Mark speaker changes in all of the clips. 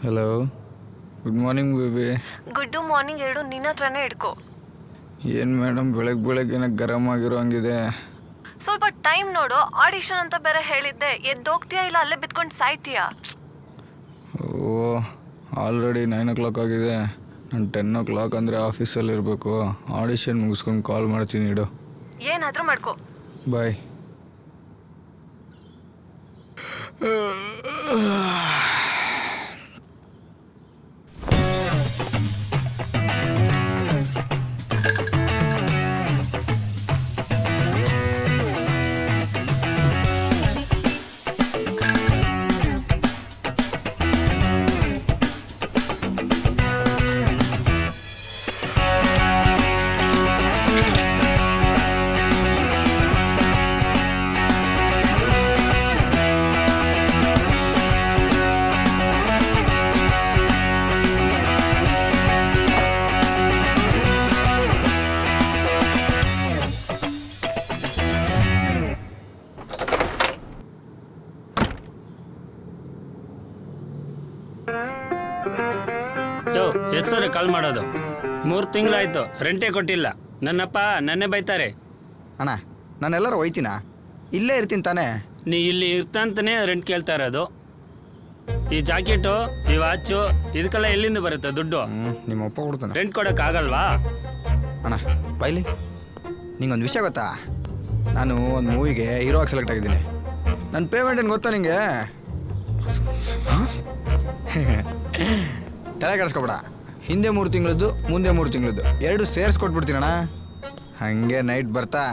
Speaker 1: Hello, good morning baby.
Speaker 2: Good morning ಎರಡು ನಿನ್ನ ಹತ್ರನೇ ಇಡ್ಕೊ.
Speaker 1: ಏನು ಮೇಡಮ್ ಬೆಳಗ್ಗೆ ಗರಂ ಆಗಿರೋ ಹಂಗಿದೆ.
Speaker 2: ಸ್ವಲ್ಪ ಟೈಮ್ ನೋಡು. ಆಡಿಷನ್ ಅಂತ ಬೇರೆ ಹೇಳಿದ್ದೆ. ಎದ್ದೋಗ್ತೀಯಾ ಇಲ್ಲ ಅಲ್ಲೇ ಬಿತ್ಕೊಂಡು ಸಾಯ್ತೀಯಾ?
Speaker 1: ಓ, ಆಲ್ರೆಡಿ 9 o'clock ಆಗಿದೆ. ನಾನು 10 o'clock ಅಂದರೆ ಆಫೀಸಲ್ಲಿ ಇರಬೇಕು. ಆಡಿಷನ್ ಮುಗಿಸ್ಕೊಂಡು ಕಾಲ್ ಮಾಡ್ತೀನಿ ಇಡು.
Speaker 2: ಏನಾದರೂ ಮಾಡ್ಕೊ.
Speaker 1: ಬಾಯ್.
Speaker 3: ಎಷ್ಟು ಸರಿ ಕಾಲ್ ಮಾಡೋದು? 3 ತಿಂಗಳಾಯ್ತು, ರೆಂಟೇ ಕೊಟ್ಟಿಲ್ಲ. ನನ್ನಪ್ಪ ನನ್ನೇ ಬೈತಾರೆ.
Speaker 1: ಅಣ್ಣ, ನಾನೆಲ್ಲರೂ ಹೋಯ್ತೀನಾ? ಇಲ್ಲೇ ಇರ್ತೀನಿ ತಾನೇ.
Speaker 3: ನೀ ಇಲ್ಲಿ ಇರ್ತಂತಾನೆ ರೆಂಟ್ ಕೇಳ್ತಾ ಇರೋದು. ಈ ಜಾಕೆಟು, ಈ ವಾಚು, ಇದಕ್ಕೆಲ್ಲ ಎಲ್ಲಿಂದ ಬರುತ್ತೆ ದುಡ್ಡು?
Speaker 1: ನಿಮ್ಮ ಅಪ್ಪ ಕೊಡ್ತಾನೆ.
Speaker 3: ರೆಂಟ್ ಕೊಡೋಕ್ಕಾಗಲ್ವಾ?
Speaker 1: ಅಣ್ಣ ಬೈಲಿ, ನಿಂಗೊಂದು ವಿಷಯ ಗೊತ್ತಾ? ನಾನು ಒಂದು ಮೂವಿಗೆ ಹೀರೋ ಆಗಿ ಸೆಲೆಕ್ಟ್ ಆಗಿದ್ದೀನಿ. ನನ್ನ ಪೇಮೆಂಟ್ ಏನು ಗೊತ್ತಾ ನಿಂಗೆ? ತಲೆ ಕೆಡಿಸ್ಕೊಬೇಡ. ಹಿಂದೆ 3 ತಿಂಗಳದ್ದು, ಮುಂದೆ 3 ತಿಂಗಳದ್ದು 2 ಸೇರಿಸ್ಕೊಟ್ಬಿಡ್ತೀನಣ್ಣ. ಹಾಗೆ ನೈಟ್ ಬರ್ತಾ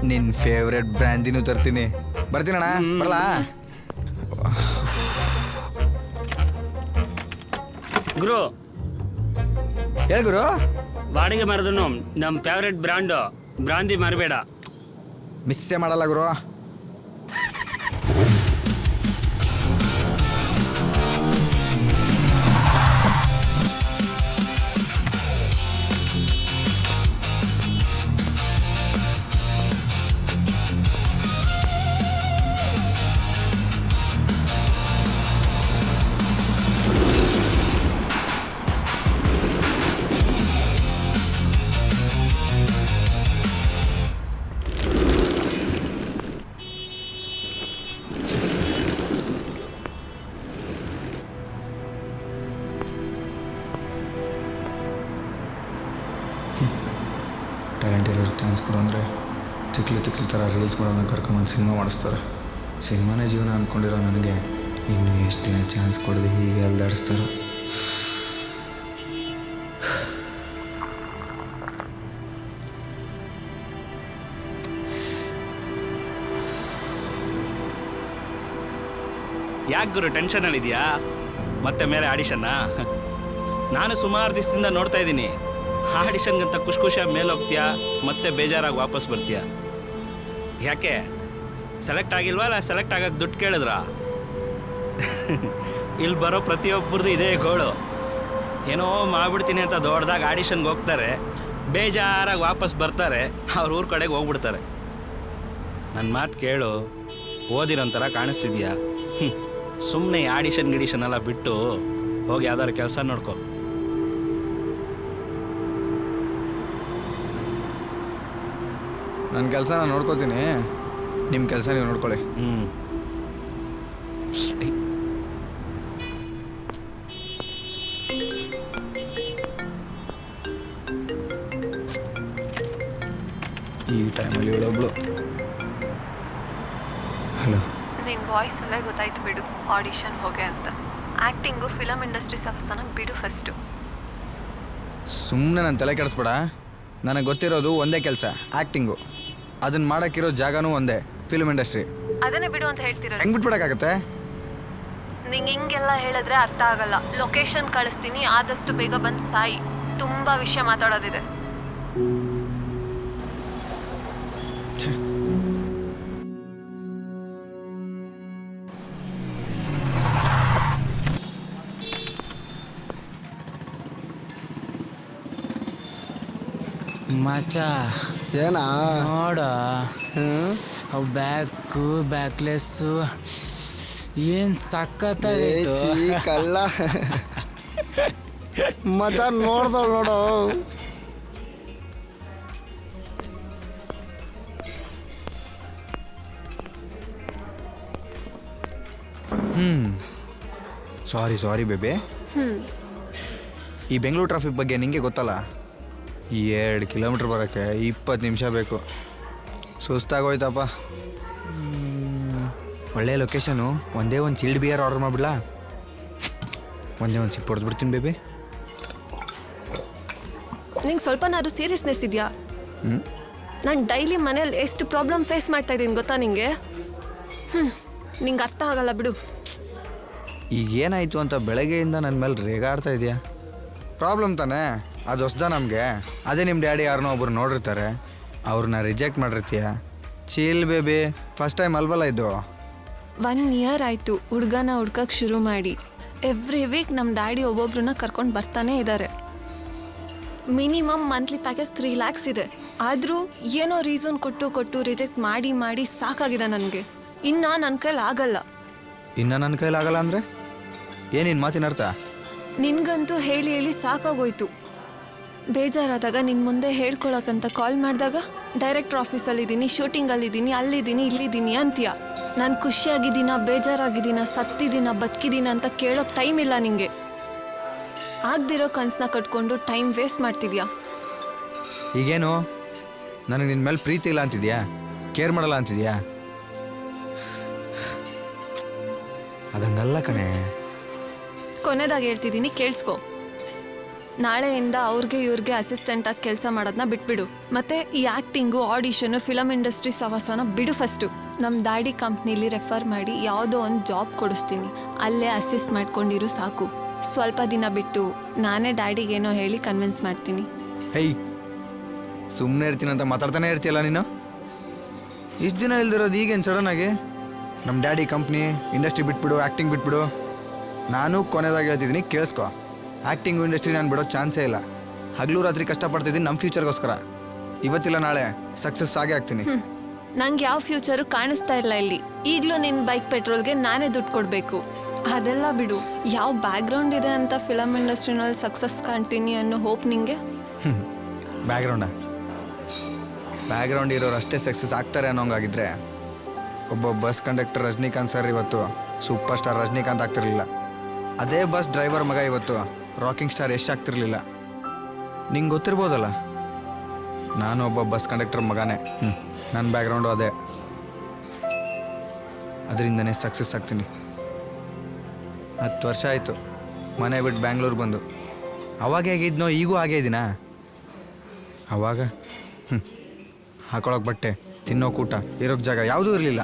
Speaker 1: ನಿನ್ನ ಫೇವ್ರೆಟ್ ಬ್ರ್ಯಾಂದಿನೂ ತರ್ತೀನಿ. ಬರ್ತೀನಣ್ಣ, ಬರಲಾ?
Speaker 3: ಗುರು,
Speaker 1: ಹೇಳಿ ಗುರು.
Speaker 3: ಬಾಡಿಗೆ ಮರದನು ನಮ್ಮ ಫೇವ್ರೆಟ್ ಬ್ರ್ಯಾಂಡು ಬ್ರಾಂದಿ ಮರಬೇಡ.
Speaker 1: ಮಿಸ್ಸೇ ಮಾಡಲ್ಲ ಗುರು. ಟ್ಯಾಲೆಂಟ್ ಇರೋರಿಗೆ ಚಾನ್ಸ್ ಕೊಡು ಅಂದರೆ ತಿಕ್ಲಿ ಥರ ರೀಲ್ಸ್ ಮಾಡೋದನ್ನ ಕರ್ಕೊಂಬಂದು ಸಿನಿಮಾ ಮಾಡಿಸ್ತಾರೆ. ಸಿನಿಮಾನೇ ಜೀವನ ಅಂದ್ಕೊಂಡಿರೋ ನನಗೆ ಇನ್ನೂ ಎಷ್ಟು ದಿನ ಚಾನ್ಸ್ ಕೊಡದೆ ಹೀಗೆ ಅಲ್ದಾಡಿಸ್ತಾರೆ.
Speaker 4: ಯಾಕೆ ಗುರು ಟೆನ್ಷನಲ್ಲಿದೆಯಾ? ಮತ್ತೆ ಮೇಲೆ ಆಡಿಷನ್ನಾ? ನಾನು ಸುಮಾರು ದಿವಸದಿಂದ ನೋಡ್ತಾ ಇದ್ದೀನಿ. ಆಡಿಷನ್ಗಂತ ಖುಷಿಯಾಗಿ ಮೇಲೆ ಹೋಗ್ತೀಯಾ, ಮತ್ತೆ ಬೇಜಾರಾಗಿ ವಾಪಸ್ ಬರ್ತೀಯಾ. ಯಾಕೆ ಸೆಲೆಕ್ಟ್ ಆಗಿಲ್ವಾ? ಅಲ್ಲ ಸೆಲೆಕ್ಟ್ ಆಗಕ್ಕೆ ದುಡ್ಡು ಕೇಳಿದ್ರಾ? ಇಲ್ಲಿ ಬರೋ ಪ್ರತಿಯೊಬ್ಬರದು ಇದೇ ಗೋಳು. ಏನೋ ಮಾಡ್ಬಿಡ್ತೀನಿ ಅಂತ ದೊಡ್ಡದಾಗಿ ಆಡಿಷನ್ಗೆ ಹೋಗ್ತಾರೆ, ಬೇಜಾರಾಗಿ ವಾಪಸ್ ಬರ್ತಾರೆ, ಅವ್ರ ಊರ ಕಡೆಗೆ ಹೋಗ್ಬಿಡ್ತಾರೆ. ನನ್ನ ಮಾತು ಕೇಳು, ಓದಿರೋಂಥರ ಕಾಣಿಸ್ತಿದ್ಯಾ? ಸುಮ್ಮನೆ ಆಡಿಷನ್ ಗಿಡಿಷನ್ ಎಲ್ಲ ಬಿಟ್ಟು ಹೋಗಿ ಯಾವ್ದಾದ್ರು ಕೆಲಸ ನೋಡ್ಕೊ.
Speaker 1: ನನ್ನ ಕೆಲಸ ನಾನು ನೋಡ್ಕೋತೀನಿ, ನಿಮ್ಮ ಕೆಲಸ ನೀವು ನೋಡ್ಕೊಳ್ಳಿ. ಈ ಟೈಮಲ್ಲಿ ಇವಳೊಬ್ಳು. ಹಲೋ,
Speaker 2: ನಿನ್ನ ವಾಯ್ಸ್ ಎಲ್ಲ ಗೊತ್ತಾಯ್ತು ಬಿಡು. ಆಡಿಷನ್ ಹೋಗೆ ಅಂತ. ಆ್ಯಕ್ಟಿಂಗು, ಫಿಲಮ್ ಇಂಡಸ್ಟ್ರಿ ಸಹಸನ ಬಿಡು ಫಸ್ಟು.
Speaker 1: ಸುಮ್ಮನೆ ನನ್ನ ತಲೆ ಕೆಡಿಸ್ಬೇಡ. ನನಗೆ ಗೊತ್ತಿರೋದು ಒಂದೇ ಕೆಲಸ, ಆ್ಯಕ್ಟಿಂಗು. ಅದನ್ನು ಮಾಡೋಕ್ಕಿರೋ ಜಾಗನೂ ಒಂದೇ, ಫಿಲ್ಮ್ ಇಂಡಸ್ಟ್ರಿ.
Speaker 2: ಅದನ್ನೇ ಬಿಡು ಅಂತ ಹೇಳ್ತಿರೋದು.
Speaker 1: ಹೆಂಗೆ ಬಿಟ್ಬಿಡೋಕ್ಕಾಗತ್ತೆ?
Speaker 2: ನಿಂಗೆ ಹಿಂಗೆಲ್ಲ ಹೇಳಿದ್ರೆ ಅರ್ಥ ಆಗಲ್ಲ. ಲೊಕೇಶನ್ ಕಳಿಸ್ತೀನಿ, ಆದಷ್ಟು ಬೇಗ ಬಂದು ಸಾಯಿ. ತುಂಬ ವಿಷಯ ಮಾತಾಡೋದಿದೆ.
Speaker 5: ಮಚ್ಚ
Speaker 1: ಏನಾ
Speaker 5: ನೋಡ, ಅವು ಬ್ಯಾಕು ಬ್ಯಾಕ್ಲೆಸ್ಸು ಏನ್ ಸಖತ್ತಾಗೈತು.
Speaker 1: ಕಳ್ಳ ಮಜಾ ನೋಡ್ದವ್ ನೋಡು. ಸಾರಿ ಬೇಬೆ. ಈ ಬೆಂಗಳೂರು ಟ್ರಾಫಿಕ್ ಬಗ್ಗೆ ನಿಂಗೆ ಗೊತ್ತಲ್ಲ, 2 ಕಿಲೋಮೀಟ್ರ್ ಬರೋಕ್ಕೆ 20 ನಿಮಿಷ ಬೇಕು. ಸುಸ್ತಾಗೋಯ್ತಪ್ಪ. ಒಳ್ಳೆ ಲೊಕೇಶನು. ಒಂದೇ ಒಂದು ಚಿಲ್ಡ್ ಬಿಯರ್ ಆರ್ಡರ್ ಮಾಡಿಬಿಡ್ಲಾ? ಒಂದೇ ಒಂದು ಸಿಪ್ ಹೊಡೆದ್ಬಿಡ್ತೀನಿ ಬೇಬಿ.
Speaker 2: ನಿಂಗೆ ಸ್ವಲ್ಪನಾದ್ರು ಸೀರಿಯಸ್ನೆಸ್ ಇದೆಯಾ? ನಾನು ಡೈಲಿ ಮನೇಲಿ ಎಷ್ಟು ಪ್ರಾಬ್ಲಮ್ ಫೇಸ್ ಮಾಡ್ತಾ ಇದ್ದೀನಿ ಗೊತ್ತಾ ನಿಂಗೆ? ನಿಂಗೆ ಅರ್ಥ ಆಗಲ್ಲ ಬಿಡು.
Speaker 1: ಈಗೇನಾಯಿತು ಅಂತ ಬೆಳಗ್ಗೆಯಿಂದ ನನ್ನ ಮೇಲೆ ರೇಗಾಡ್ತಾ ಇದೆಯಾ? ಪ್ರಾಬ್ಲಮ್ ತಾನೇ, ಅದು ಹೊಸ್ದ ನಮಗೆ. ಅದೇ ನಿಮ್ಮ ಡ್ಯಾಡಿ ಯಾರನ್ನೋ ಒಬ್ರು ನೋಡಿರ್ತಾರೆ, ಅವ್ರನ್ನ ರಿಜೆಕ್ಟ್ ಮಾಡಿರ್ತೀಯ. ಚೀಲ್ ಬೇಬಿ, ಫಸ್ಟ್ ಟೈಮ್ ಅಲ್ವಲ್ಲ ಇದು.
Speaker 2: 1 ಇಯರ್ ಆಯಿತು ಹುಡ್ಗನ ಹುಡ್ಕಕ್ಕೆ ಶುರು ಮಾಡಿ. ಎವ್ರಿ ವೀಕ್ ನಮ್ಮ ಡ್ಯಾಡಿ ಒಬ್ಬೊಬ್ರನ್ನ ಕರ್ಕೊಂಡು ಬರ್ತಾನೆ ಇದ್ದಾರೆ. ಮಿನಿಮಮ್ ಮಂತ್ಲಿ ಪ್ಯಾಕೇಜ್ 3 lakhs ಇದೆ. ಆದರೂ ಏನೋ ರೀಸನ್ ಕೊಟ್ಟು ರಿಜೆಕ್ಟ್ ಮಾಡಿ ಸಾಕಾಗಿದೆ ನನಗೆ. ಇನ್ನು ನನ್ನ ಕೈಲಿ ಆಗಲ್ಲ.
Speaker 1: ಇನ್ನು ನನ್ನ ಕೈಲಾಗಲ್ಲ ಅಂದರೆ ಏನಿನ್ ಮಾತಿನ ಅರ್ಥ?
Speaker 2: ನಿನ್ಗಂತೂ ಹೇಳಿ ಸಾಕಾಗೋಯ್ತು. ಬೇಜಾರಾದಾಗ ನಿನ್ನ ಮುಂದೆ ಹೇಳ್ಕೊಳಕ್ಕಂತ ಕಾಲ್ ಮಾಡಿದಾಗ ಡೈರೆಕ್ಟರ್ ಆಫೀಸಲ್ಲಿದ್ದೀನಿ, ಶೂಟಿಂಗಲ್ಲಿದ್ದೀನಿ, ಅಲ್ಲಿದ್ದೀನಿ, ಇಲ್ಲಿದ್ದೀನಿ ಅಂತೀಯ. ನಾನು ಖುಷಿಯಾಗಿದ್ದೀನ, ಬೇಜಾರಾಗಿದ್ದೀನ, ಸತ್ತಿದ್ದೀನ, ಬದುಕಿದ್ದೀನ ಅಂತ ಕೇಳೋಕ್ಕೆ ಟೈಮ್ ಇಲ್ಲ ನಿಂಗೆ. ಆಗದಿರೋ ಕನಸನ್ನ ಕಟ್ಕೊಂಡು ಟೈಮ್ ವೇಸ್ಟ್ ಮಾಡ್ತಿದ್ಯಾ.
Speaker 1: ಈಗೇನು ನನಗೆ ನಿನ್ನ ಮೇಲೆ ಪ್ರೀತಿ ಇಲ್ಲ ಅಂತಿದ್ಯಾ? ಕೇರ್ ಮಾಡಲ್ಲ ಅಂತಿದ್ಯಾ? ಅದಂಗಲ್ಲ ಕಣೆ.
Speaker 2: ಕೊನೆದಾಗಿ ಹೇಳ್ತಿದ್ದೀನಿ, ಕೇಳಿಸ್ಕೊ. ನಾಳೆಯಿಂದ ಇವ್ರಿಗೆ ಅಸಿಸ್ಟೆಂಟಾಗಿ ಕೆಲಸ ಮಾಡೋದನ್ನ ಬಿಟ್ಬಿಡು. ಮತ್ತು ಈ ಆ್ಯಕ್ಟಿಂಗು, ಆಡಿಷನು, ಫಿಲಮ್ ಇಂಡಸ್ಟ್ರಿ ಸವಾಸನ ಬಿಡು. ಫಸ್ಟು ನಮ್ಮ ಡ್ಯಾಡಿ ಕಂಪ್ನಿಲಿ ರೆಫರ್ ಮಾಡಿ ಯಾವುದೋ ಒಂದು ಜಾಬ್ ಕೊಡಿಸ್ತೀನಿ, ಅಲ್ಲೇ ಅಸಿಸ್ಟ್ ಮಾಡ್ಕೊಂಡಿರು ಸಾಕು. ಸ್ವಲ್ಪ ದಿನ ಬಿಟ್ಟು ನಾನೇ ಡ್ಯಾಡಿಗೇನೋ ಹೇಳಿ ಕನ್ವಿನ್ಸ್ ಮಾಡ್ತೀನಿ.
Speaker 1: ಹೇಯ್, ಸುಮ್ಮನೆ ಇರ್ತೀನಿ ಅಂತ ಮಾತಾಡ್ತಾನೆ ಇರ್ತೀಯಲ್ಲ ನೀನು. ಇಷ್ಟು ದಿನ ಇಲ್ದಿರೋದು ಈಗೇನು ಸಡನ್ನಾಗಿ? ನಮ್ಮ ಡ್ಯಾಡಿ ಕಂಪ್ನಿ, ಇಂಡಸ್ಟ್ರಿ ಬಿಟ್ಬಿಡು, ಆ್ಯಕ್ಟಿಂಗ್ ಬಿಟ್ಬಿಡು. ನಾನು ಕೊನೆದಾಗಿ ಹೇಳ್ತಿದ್ದೀನಿ, ಕೇಳಿಸ್ಕೊ. ಆ್ಯಕ್ಟಿಂಗು ಇಂಡಸ್ಟ್ರಿ ನಾನು ಬಿಡೋ ಚಾನ್ಸೇ ಇಲ್ಲ. ಹಗಲು ರಾತ್ರಿ ಕಷ್ಟಪಡ್ತಿದ್ದೀನಿ ನಮ್ಮ ಫ್ಯೂಚರ್ಗೋಸ್ಕರ. ಇವತ್ತಿಲ್ಲ ನಾಳೆ ಸಕ್ಸಸ್ ಆಗೇ ಆಗ್ತೀನಿ.
Speaker 2: ನಂಗೆ ಯಾವ ಫ್ಯೂಚರು ಕಾಣಿಸ್ತಾ ಇಲ್ಲ ಇಲ್ಲಿ. ಈಗಲೂ ನಿನ್ನ ಬೈಕ್ ಪೆಟ್ರೋಲ್ಗೆ ನಾನೇ ದುಡ್ಡು ಕೊಡಬೇಕು. ಅದೆಲ್ಲ ಬಿಡು. ಯಾವ ಬ್ಯಾಕ್ಗ್ರೌಂಡ್ ಇದೆ ಅಂತ ಫಿಲಮ್ ಇಂಡಸ್ಟ್ರಿನಲ್ಲಿ ಸಕ್ಸಸ್ ಕಾಣ್ತೀನಿ ಅನ್ನೋ ಹೋಪ್ ನಿಂಗೆ?
Speaker 1: ಬ್ಯಾಕ್ಗ್ರೌಂಡ್ ಇರೋರು ಅಷ್ಟೇ ಸಕ್ಸಸ್ ಆಗ್ತಾರೆ ಅನ್ನೋಂಗಾಗಿದ್ರೆ ಒಬ್ಬ ಬಸ್ ಕಂಡಕ್ಟರ್ ರಜನಿಕಾಂತ್ ಸರ್ ಇವತ್ತು ಸೂಪರ್ ಸ್ಟಾರ್ ರಜನಿಕಾಂತ್ ಆಗ್ತಿರ್ಲಿಲ್ಲ. ಅದೇ ಬಸ್ ಡ್ರೈವರ್ ಮಗ ಇವತ್ತು ರಾಕಿಂಗ್ ಸ್ಟಾರ್ ಯಶ್ ಆಗ್ತಿರ್ಲಿಲ್ಲ. ನಿಂಗೆ ಗೊತ್ತಿರ್ಬೋದಲ್ಲ, ನಾನು ಒಬ್ಬ ಬಸ್ ಕಂಡಕ್ಟರ್ ಮಗನೇ. ನನ್ನ ಬ್ಯಾಕ್ಗ್ರೌಂಡು ಅದೇ. ಅದರಿಂದನೇ ಸಕ್ಸಸ್ ಆಗ್ತೀನಿ. 10 ವರ್ಷ ಆಯಿತು ಮನೆ ಬಿಟ್ಟು ಬ್ಯಾಂಗ್ಳೂರು ಬಂದು. ಅವಾಗ ಹೇಗಿದ್ನೋ ಈಗೂ ಹಾಗೇ ಇದ್ದೀನಾ? ಅವಾಗ ಹಾಕೊಳಕ್ಕೆ ಬಟ್ಟೆ, ತಿನ್ನೋಕೆ ಊಟ, ಇರೋಕ್ಕೆ ಜಾಗ ಯಾವುದೂ ಇರಲಿಲ್ಲ.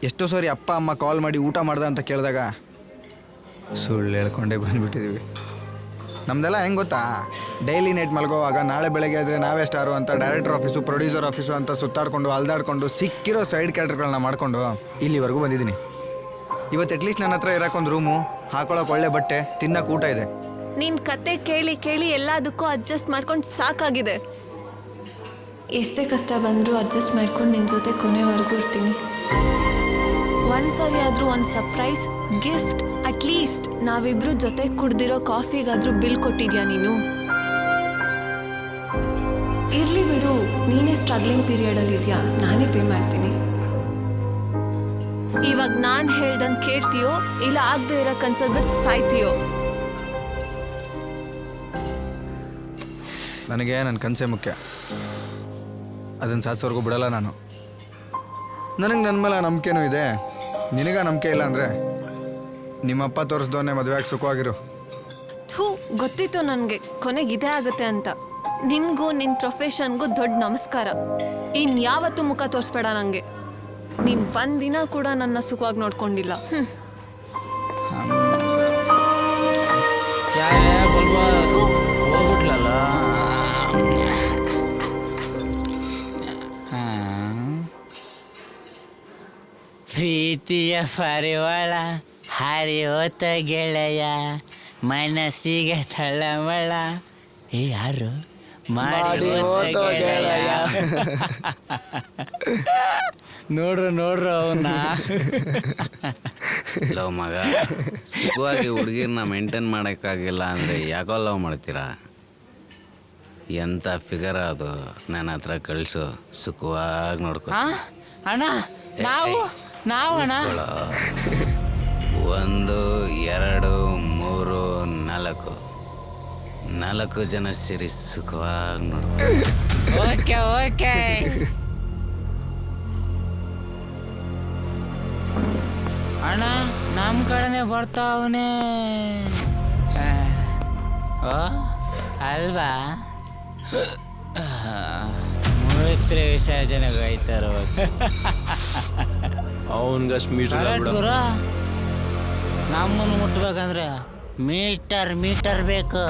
Speaker 1: ಎಷ್ಟೋ ಸಾರಿ ಅಪ್ಪ ಅಮ್ಮ ಕಾಲ್ ಮಾಡಿ ಊಟ ಮಾಡ್ದ ಅಂತ ಕೇಳಿದಾಗ ಸುಳ್ಳು ಹೇಳ್ಕೊಂಡೇ ಬಂದುಬಿಟ್ಟಿದ್ದೀವಿ. ನಮ್ಮದೆಲ್ಲ ಹೆಂಗೆ ಗೊತ್ತಾ? ಡೈಲಿ ನೈಟ್ ಮಲ್ಗೋವಾಗ ನಾಳೆ ಬೆಳಗ್ಗೆ ಆದರೆ ನಾವೇ ಸ್ಟಾರು ಅಂತ ಡೈರೆಕ್ಟರ್ ಆಫೀಸು, ಪ್ರೊಡ್ಯೂಸರ್ ಆಫೀಸು ಅಂತ ಸುತ್ತಾಡ್ಕೊಂಡು ಅಲ್ದಾಡ್ಕೊಂಡು ಸಿಕ್ಕಿರೋ ಸೈಡ್ ಕ್ಯಾರೆಕ್ಟರ್ಗಳನ್ನ ಮಾಡ್ಕೊಂಡು ಇಲ್ಲಿವರೆಗೂ ಬಂದಿದ್ದೀನಿ. ಇವತ್ತು ಅಟ್ಲೀಸ್ಟ್ ನನ್ನ ಹತ್ರ ಇರೋಕ್ಕೊಂದು ರೂಮು, ಹಾಕೊಳ್ಳೋಕೆ ಒಳ್ಳೆ ಬಟ್ಟೆ, ತಿನ್ನೋಕೆ ಊಟ ಇದೆ.
Speaker 2: ನಿನ್ನ ಕತೆ ಕೇಳಿ ಎಲ್ಲದಕ್ಕೂ ಅಡ್ಜಸ್ಟ್ ಮಾಡ್ಕೊಂಡು ಸಾಕಾಗಿದೆ. ಎಷ್ಟೇ ಕಷ್ಟ ಬಂದರೂ ಅಡ್ಜಸ್ಟ್ ಮಾಡ್ಕೊಂಡು ನಿನ್ನ ಜೊತೆ ಕೊನೆವರೆಗೂ ಇರ್ತೀನಿ. ಒಂದ್ಸರಿ ಆದರೂ ಒಂದು ಸರ್ಪ್ರೈಸ್ ಗಿಫ್ಟ್, ಅಟ್ಲೀಸ್ಟ್ ನಾವಿಬ್ರು ಜೊತೆ ಕುಡ್ದಿರೋ ಕಾಫಿಗಾದ್ರೂ ಬಿಲ್ ಕೊಟ್ಟಿದ್ಯಾ ನೀನು? ಇರ್ಲಿ ಬಿಡು, ನೀನೇ ಸ್ಟ್ರಗ್ಲಿಂಗ್ ಪೀರಿಯಡಲ್ಲಿ ಇದೆಯಾ, ನಾನೇ ಪೇ ಮಾಡ್ತೀನಿ. ಇವಾಗ ನಾನು ಹೇಳ್ದಂಗೆ ಕೇಳ್ತೀಯೋ ಇಲ್ಲ ಆಗದೆ ಇರೋ ಕನ್ಸಲ್ ಬಿದ್ದು ಸಾಯ್ತೀಯೋ?
Speaker 1: ನನಗೆ ನನ್ನ ಕನಸೇ ಮುಖ್ಯ. ಅದನ್ನು ಸಾಧಿಸೋರ್ಗೂ ಬಿಡಲ್ಲ ನಾನು. ನನಗೆ ನನ್ನ ಮೇಲೆ ನಂಬಿಕೆನೂ ಇದೆ. ನಿನಗ ನಂಬಿಕೆ ಇಲ್ಲ ಅಂದರೆ ನಿಮ್ಮಪ್ಪ ತೋರಿಸ್ದವನ್ನೇ ಮದುವೆಯಾಗಿ ಸುಖವಾಗಿರು.
Speaker 2: ಗೊತ್ತಿತ್ತು ನನಗೆ ಕೊನೆಗೆ ಇದೇ ಆಗುತ್ತೆ ಅಂತ. ನಿನಗೂ ನಿನ್ನ ಪ್ರೊಫೆಷನ್ಗೂ ದೊಡ್ಡ ನಮಸ್ಕಾರ. ಇನ್ಯಾವತ್ತೂ ಮುಖ ತೋರಿಸ್ಬೇಡ ನನಗೆ. ನೀನು ಒಂದಿನ ಕೂಡ ನನ್ನ ಸುಖವಾಗಿ ನೋಡ್ಕೊಂಡಿಲ್ಲ.
Speaker 5: ಹೋಗ್ಬಿಟ್ಲಲ್ಲ. ಪ್ರೀತಿಯ ಪರಿವಾಳ ಹರಿಯೋತ ಗೆಳೆಯ, ಮನಸ್ಸಿಗೆ ತಳಮಳ. ಯಾರು ಮಾಡಿ ಹೋತ ಗೆಳೆಯ. ನೋಡ್ರು ಅವನ್ನ.
Speaker 4: ಲವ್ ಮಗ, ಸುಖವಾಗಿ ಹುಡುಗಿರ್ನ ಮೇಂಟೈನ್ ಮಾಡೋಕ್ಕಾಗಿಲ್ಲ ಅಂದರೆ ಯಾಕೋ ಲವ್ ಮಾಡ್ತೀರಾ? ಎಂಥ ಫಿಗರ್ ಅದು, ನನ್ನ ಹತ್ರ ಕಳಿಸು, ಸುಖವಾಗಿ ನೋಡ್ಕೊ.
Speaker 5: ಅಣ್ಣ ನಾವು ಅಣ್ಣ
Speaker 4: 1 2 3 4 ಜನ ಸೇರಿ ಸುಖವಾಗಿ ನೋಡ್ಕೊ.
Speaker 5: ಓಕೆ ಅಣ್ಣ ನಮ್ಮ ಕಡೆನೆ ಬರ್ತಾವನೆ. ಓ ಅಲ್ವಾ? ಮೂತ್ರ ವಿಸರ್ಜನೆಗೆ ಹೋಯ್ತಾರ
Speaker 6: ಅವನ್ಗಷ್ಟು
Speaker 5: ಗುರು. ನಮ್ಮನ್ನು ಮುಟ್ಬೇಕಂದ್ರೆ ಮೀಟರ್ ಬೇಕು.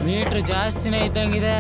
Speaker 5: ಮೀಟ್ರ್ ಜಾಸ್ತಿನೇ ಇದ್ದಂಗಿದೆ.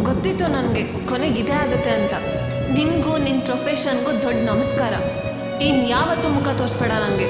Speaker 2: ಗೊತ್ತಿತ್ತು ನನಗೆ ಕೊನೆಗೆ ಇದೇ ಆಗುತ್ತೆ ಅಂತ. ನಿನಗೂ ನಿನ್ನ ಪ್ರೊಫೆಷನ್ಗೂ ದೊಡ್ಡ ನಮಸ್ಕಾರ. ಇನ್ಯಾವತ್ತೂ ಮುಖ ತೋರಿಸ್ಬೇಡ ನನಗೆ.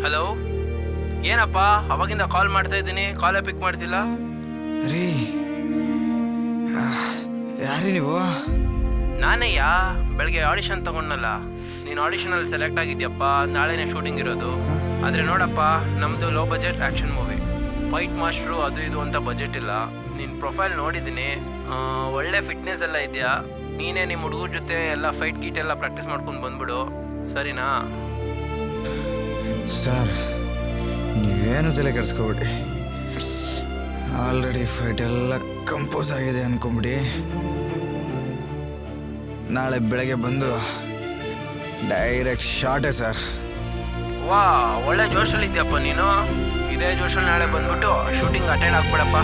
Speaker 6: ಹಲೋ, ಏನಪ್ಪ ಅವಾಗಿಂದ ಕಾಲ್ ಮಾಡ್ತಾ ಇದ್ದೀನಿ, ಕಾಲೇ ಪಿಕ್ ಮಾಡ್ತಿಲ್ಲ.
Speaker 1: ರೀ ಯಾರೀ ನೀವು?
Speaker 6: ನಾನೇಯ್ಯ, ಬೆಳಗ್ಗೆ ಆಡಿಷನ್ ತಗೊಂಡಲ್ಲ. ನೀನು ಆಡಿಷನಲ್ಲಿ ಸೆಲೆಕ್ಟ್ ಆಗಿದ್ಯಪ್ಪ, ನಾಳೆನೇ ಶೂಟಿಂಗ್ ಇರೋದು. ಆದರೆ ನೋಡಪ್ಪ, ನಮ್ಮದು low budget action movie, fight master ಅದು ಇದು ಅಂತ ಬಜೆಟ್ ಇಲ್ಲ. ನಿನ್ನ ಪ್ರೊಫೈಲ್ ನೋಡಿದ್ದೀನಿ, ಒಳ್ಳೆ ಫಿಟ್ನೆಸ್ ಎಲ್ಲ ಇದೆಯಾ. ನೀನೇ ನಿಮ್ಮ ಹುಡುಗರ ಜೊತೆ ಎಲ್ಲ ಫೈಟ್ ಗೀಟ್ ಎಲ್ಲ ಪ್ರಾಕ್ಟೀಸ್ ಮಾಡ್ಕೊಂಡು ಬಂದ್ಬಿಡು, ಸರಿನಾ?
Speaker 1: ಸರ್, ನೀವೇನು ತಲೆ ಕೆಡಿಸ್ಕೊಬಿಡಿ. ಆಲ್ರೆಡಿ ಫೈಟ್ ಎಲ್ಲ ಕಂಪೋಸ್ ಆಗಿದೆ ಅನ್ಕೊಂಬಿಡಿ. ನಾಳೆ ಬೆಳಗ್ಗೆ ಬಂದು ಡೈರೆಕ್ಟ್ ಶಾರ್ಟೇ ಸರ್.
Speaker 6: ವಾ, ಒಳ್ಳೆ ಜೋಶಲ್ಲಿ ಇದೆಯಪ್ಪ ನೀನು. ಇದೇ ಜೋಶಲ್ಲಿ ನಾಳೆ ಬಂದ್ಬಿಟ್ಟು ಶೂಟಿಂಗ್ ಅಟೆಂಡ್ ಆಗ್ಬಿಡಪ್ಪ.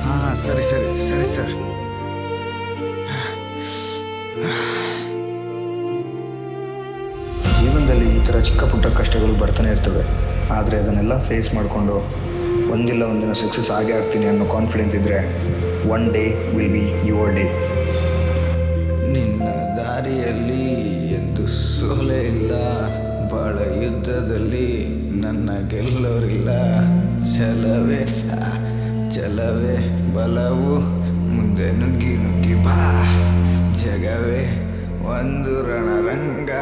Speaker 1: ಹಾಂ ಸರಿ ಸರಿ ಸರಿ ಸರ್.
Speaker 7: ಜೀವನದಲ್ಲಿ ಈ ಥರ ಚಿಕ್ಕ ಪುಟ್ಟ ಕಷ್ಟಗಳು ಬರ್ತಾನೆ ಇರ್ತವೆ. ಆದರೆ ಅದನ್ನೆಲ್ಲ ಫೇಸ್ ಮಾಡಿಕೊಂಡು ಒಂದಿಲ್ಲ ಒಂದಿನ ಸಕ್ಸಸ್ ಆಗೇ ಆಗ್ತೀನಿ ಅನ್ನೋ ಕಾನ್ಫಿಡೆನ್ಸ್ ಇದ್ದರೆ one day will be your day.
Speaker 1: ನಿನ್ನ ದಾರಿಯಲ್ಲಿ ಎಂದು ಸೋಲೆ ಇಲ್ಲ, ಬಾಳ ಯುದ್ಧದಲ್ಲಿ ನನ್ನ ಗೆಲ್ಲೋರಿಲ್ಲ. ಛಲವೇ ಬಲವು, ಮುಂದೆ ನುಗ್ಗಿ ನುಗ್ಗಿ ಬಾ. ಜಗವೇ ಒಂದು ರಣರಂಗ.